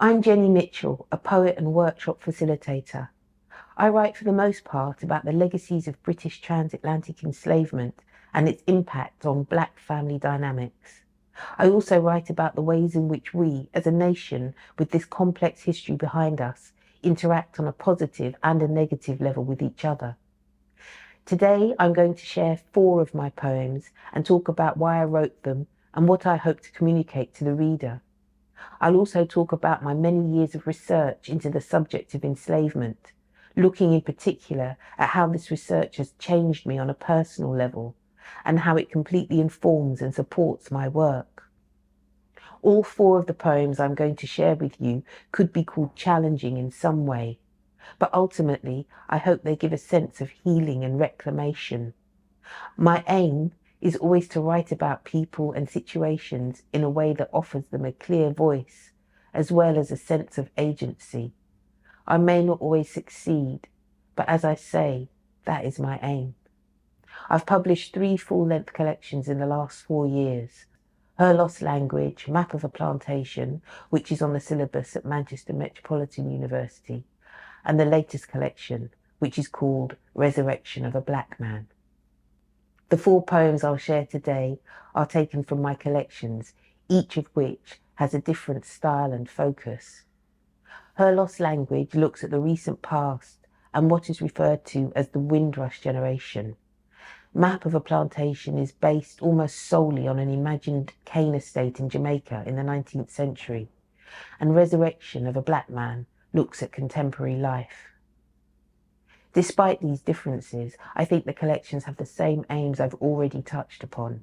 I'm Jenny Mitchell, a poet and workshop facilitator. I write for the most part about the legacies of British transatlantic enslavement and its impact on Black family dynamics. I also write about the ways in which we, as a nation with this complex history behind us, interact on a positive and a negative level with each other. Today, I'm going to share 4 of my poems and talk about why I wrote them and what I hope to communicate to the reader. I'll also talk about my many years of research into the subject of enslavement, looking in particular at how this research has changed me on a personal level and how it completely informs and supports my work. All 4 of the poems I'm going to share with you could be called challenging in some way, but ultimately I hope they give a sense of healing and reclamation. My aim is always to write about people and situations in a way that offers them a clear voice, as well as a sense of agency. I may not always succeed, but as I say, that is my aim. I've published 3 full-length collections in the last 4 years. Her Lost Language, Map of a Plantation, which is on the syllabus at Manchester Metropolitan University, and the latest collection, which is called Resurrection of a Black Man. The 4 poems I'll share today are taken from my collections, each of which has a different style and focus. Her Lost Language looks at the recent past and what is referred to as the Windrush generation. Map of a Plantation is based almost solely on an imagined cane estate in Jamaica in the 19th century, and Resurrection of a Black Man looks at contemporary life. Despite these differences, I think the collections have the same aims I've already touched upon: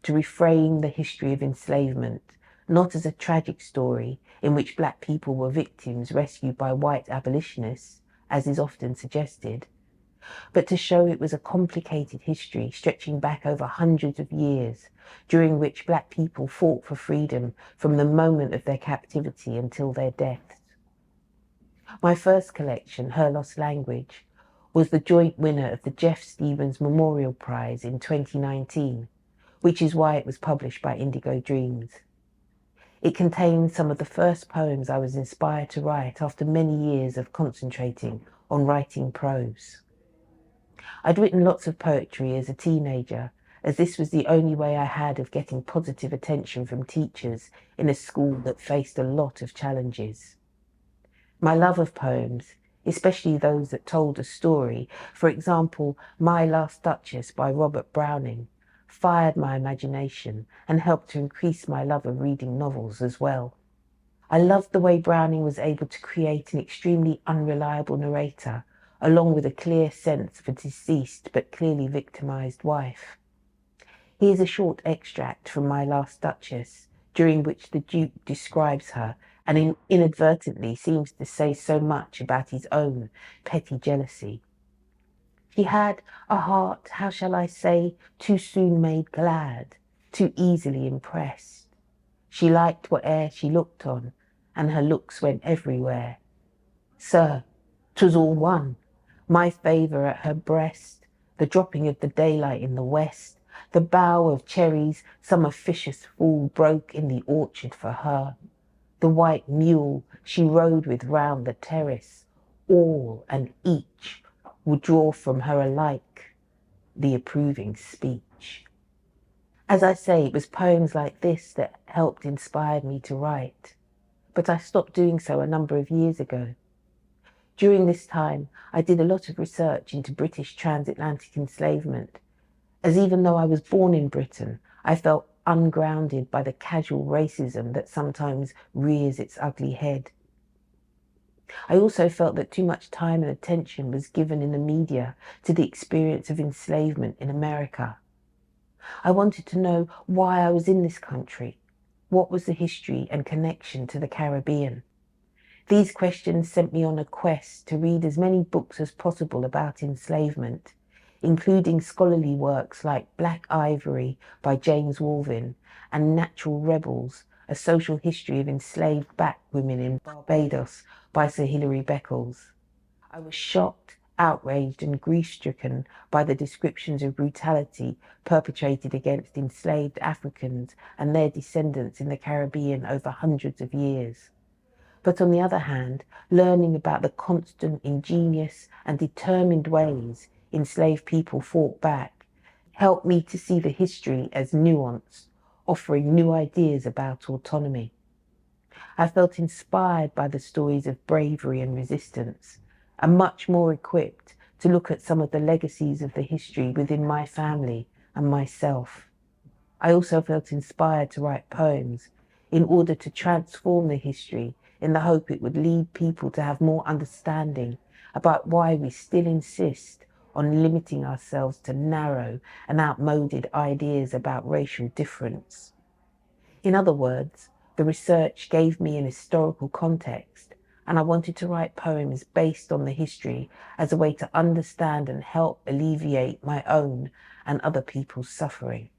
to reframe the history of enslavement, not as a tragic story in which Black people were victims rescued by white abolitionists, as is often suggested, but to show it was a complicated history stretching back over hundreds of years, during which Black people fought for freedom from the moment of their captivity until their deaths. My first collection, Her Lost Language, was the joint winner of the Jeff Stevens Memorial Prize in 2019, which is why it was published by Indigo Dreams. It contains some of the first poems I was inspired to write after many years of concentrating on writing prose. I'd written lots of poetry as a teenager, as this was the only way I had of getting positive attention from teachers in a school that faced a lot of challenges. My love of poems, especially those that told a story, for example, My Last Duchess by Robert Browning, fired my imagination and helped to increase my love of reading novels as well. I loved the way Browning was able to create an extremely unreliable narrator, along with a clear sense of a deceased but clearly victimized wife. Here's a short extract from My Last Duchess, during which the Duke describes her and inadvertently seems to say so much about his own petty jealousy. She had a heart, how shall I say, too soon made glad, too easily impressed. She liked whate'er she looked on, and her looks went everywhere. Sir, 'twas all one, my favour at her breast, the dropping of the daylight in the west, the bough of cherries some officious fool broke in the orchard for her, the white mule she rode with round the terrace, all and each would draw from her alike the approving speech. As I say, it was poems like this that helped inspire me to write, but I stopped doing so a number of years ago. During this time, I did a lot of research into British transatlantic enslavement, as even though I was born in Britain, I felt ungrounded by the casual racism that sometimes rears its ugly head. I also felt that too much time and attention was given in the media to the experience of enslavement in America. I wanted to know why I was in this country. What was the history and connection to the Caribbean? These questions sent me on a quest to read as many books as possible about enslavement, including scholarly works like Black Ivory by James Walvin and Natural Rebels, A Social History of Enslaved Black Women in Barbados by Sir Hilary Beckles. I was shocked, outraged and grief-stricken by the descriptions of brutality perpetrated against enslaved Africans and their descendants in the Caribbean over hundreds of years. But on the other hand, learning about the constant, ingenious and determined ways enslaved people fought back helped me to see the history as nuanced, offering new ideas about autonomy. I felt inspired by the stories of bravery and resistance, and much more equipped to look at some of the legacies of the history within my family and myself. I also felt inspired to write poems in order to transform the history in the hope it would lead people to have more understanding about why we still insist on limiting ourselves to narrow and outmoded ideas about racial difference. In other words, the research gave me an historical context, and I wanted to write poems based on the history as a way to understand and help alleviate my own and other people's suffering.